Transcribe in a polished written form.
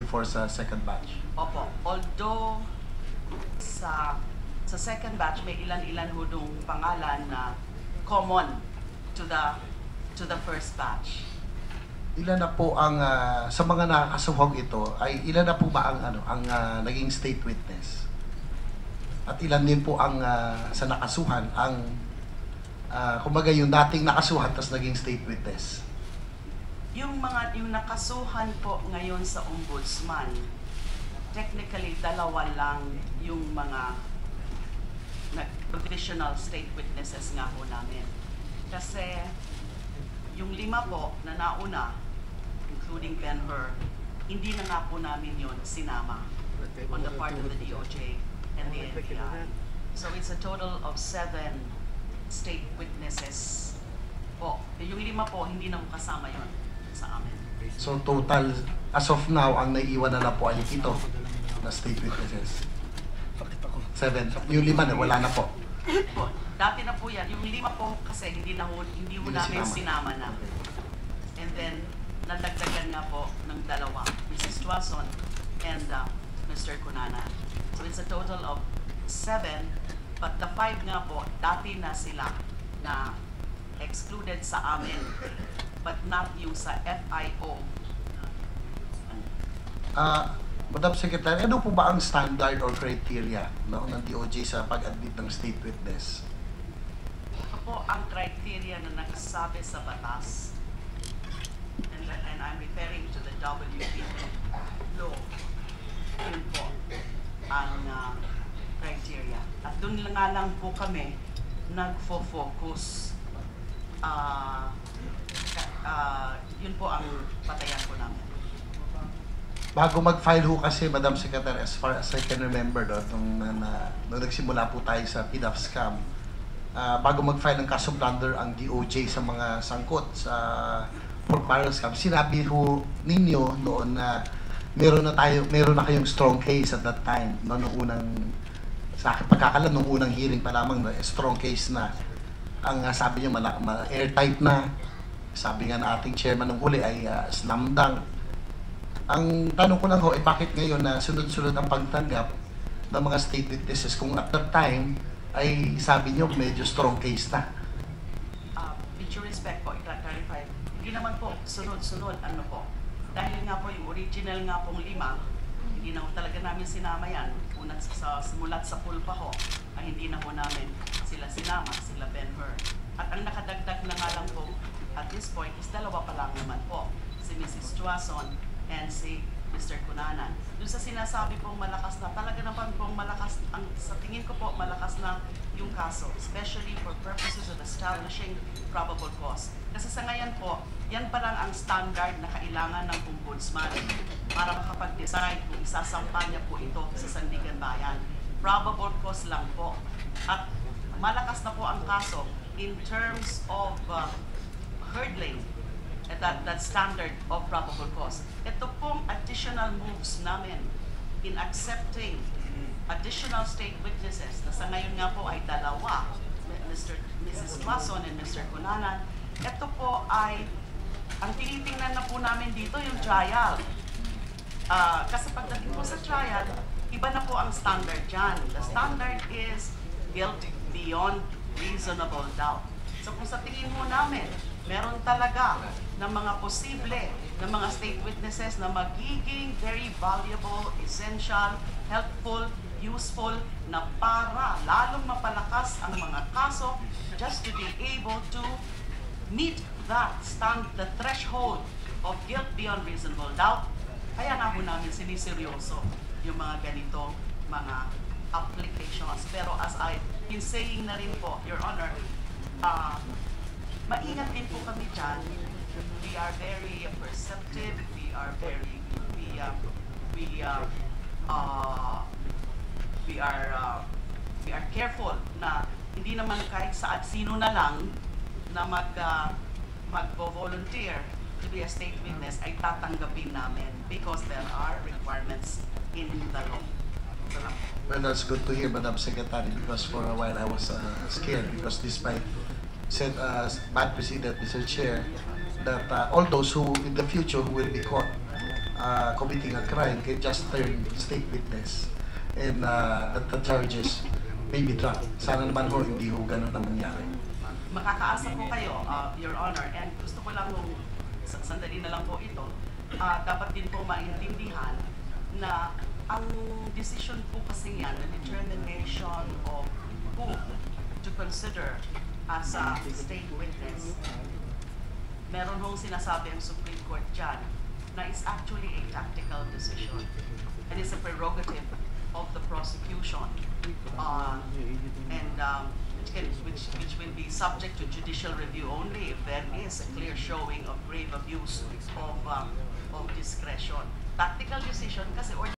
before sa second batch. Opo, although sa second batch may ilan-ilan ho dong pangalan na common to the first batch. Ilan na po ang sa mga nakakasuhog ito ay ilan na po ba ang naging state witness? At ilan din po ang sa nakasuhan ang kumbaga yung dating nakasuhan tas naging state witness? Yung nakasuhan po ngayon sa ombudsman, technically dalawa lang yung mga provisional state witnesses nga po namin. Kasi yung 5 po na nauna, including Ben-Hur, hindi na nga po namin yun sinama on the part of the DOJ and the NBI. So it's a total of 7 state witnesses po. Yung 5 po, hindi na po kasama yun sa amin. So total, as of now, ang naiiwan na po ay ito na state witnesses. 7. Yung 5 na, wala na po. Po, dati na po yan. Yung 5 po kasi hindi mo namin sinama na. And then, nadagdagan nga po ng 2, Mrs. Tuason and Mr. Cunanan. So it's a total of 7, but the 5 nga po, dati na sila na excluded sa amin, but not yung sa FIO. Madam Secretary, ano po ba ang standard or criteria ng DOJ sa pag-admit ng state witness? Ito po ang criteria na nakasabi sa batas. And I'm referring to the WPA law. Yun po ang criteria. At doon nga lang po kami nagfo-focus. Yun po ang patayan po namin. Bago mag-file ho kasi, Madam Secretary, as far as I can remember, nung nagsimula po tayo sa PDAF scam, bago mag-file ng kaso blunder ang DOJ sa mga sangkot sa pork barrel scam, sinabi ho ninyo noon na meron na kayong strong case at that time, nung unang, sa akin pagkakalam, nung unang hearing pa lamang, strong case na. Ang sabi niyo, airtight na. Sabi nga na ating chairman ng huli ay slam dunk. Ang tanong ko lang ho, bakit ngayon na sunod-sunod ang pagtanggap ng mga state witnesses kung at that time ay sabi niyo medyo strong case na? With due respect po, i-clarify, hindi naman po sunod-sunod ano po. Dahil nga po yung original nga pong 5, hindi na po talaga namin sinama yan. Simulat sa pulpa ho, ay hindi na po namin sila sinama, sila Ben-Hur. At ang nakadagdag na nga lang po at this point is 2 pa lang naman po, si Mrs. Tuason and si Mr. Cunanan. Doon sa sinasabi pong malakas na, talaga naman pong malakas, sa tingin ko po malakas na yung kaso, especially for purposes of establishing probable cause. Kasi sa ngayon po, yan pa lang ang standard na kailangan ng ombudsman para makapag-decide kung isasampa niya po ito sa Sandigan Bayan. Probable cause lang po. At malakas na po ang kaso in terms of hurdling that standard of probable cause. Ito pong additional moves namin in accepting additional state witnesses na sa ngayon nga po ay 2, Mrs. Tuason and Mr. Cunanan. Ito po ay, ang tinitingnan na po namin dito yung trial. Kasi pagdating po sa trial, iba na po ang standard dyan. The standard is guilt beyond reasonable doubt. So kung sa tingin mo namin, meron talaga ng mga posible na mga state witnesses na magiging very valuable, essential, helpful, useful na para lalong mapalakas ang mga kaso just to be able to meet the threshold of guilt beyond reasonable doubt. Kaya nga po namin siniseryoso yung mga ganitong mga applications. Pero as I've been saying na rin po, Your Honor, maingat din po kami dyan. We are very perceptive. We are careful na hindi naman kahit sino na lang na mag-volunteer to be a state witness ay tatanggapin namin because there are requirements in the law. Well, that's good to hear, Madam Secretary, because for a while I was scared because despite said bad President, Mr. Chair, that all those who in the future who will be caught committing a crime can just turn state witness and that the charges may be dropped. Sana naman ho, hindi ho ganun ang mangyari. Makakaasa po kayo, Your Honor, and gusto ko lang nung sandali na lang po ito, dapat din po maintindihan na ang decision po kasi yan, the determination of who to consider as a state witness, meron hong sinasabi ang Supreme Court dyan na it's actually a tactical decision and it's a prerogative of the prosecution which will be subject to judicial review only if there is a clear showing of grave abuse of discretion. Tactical decision kasi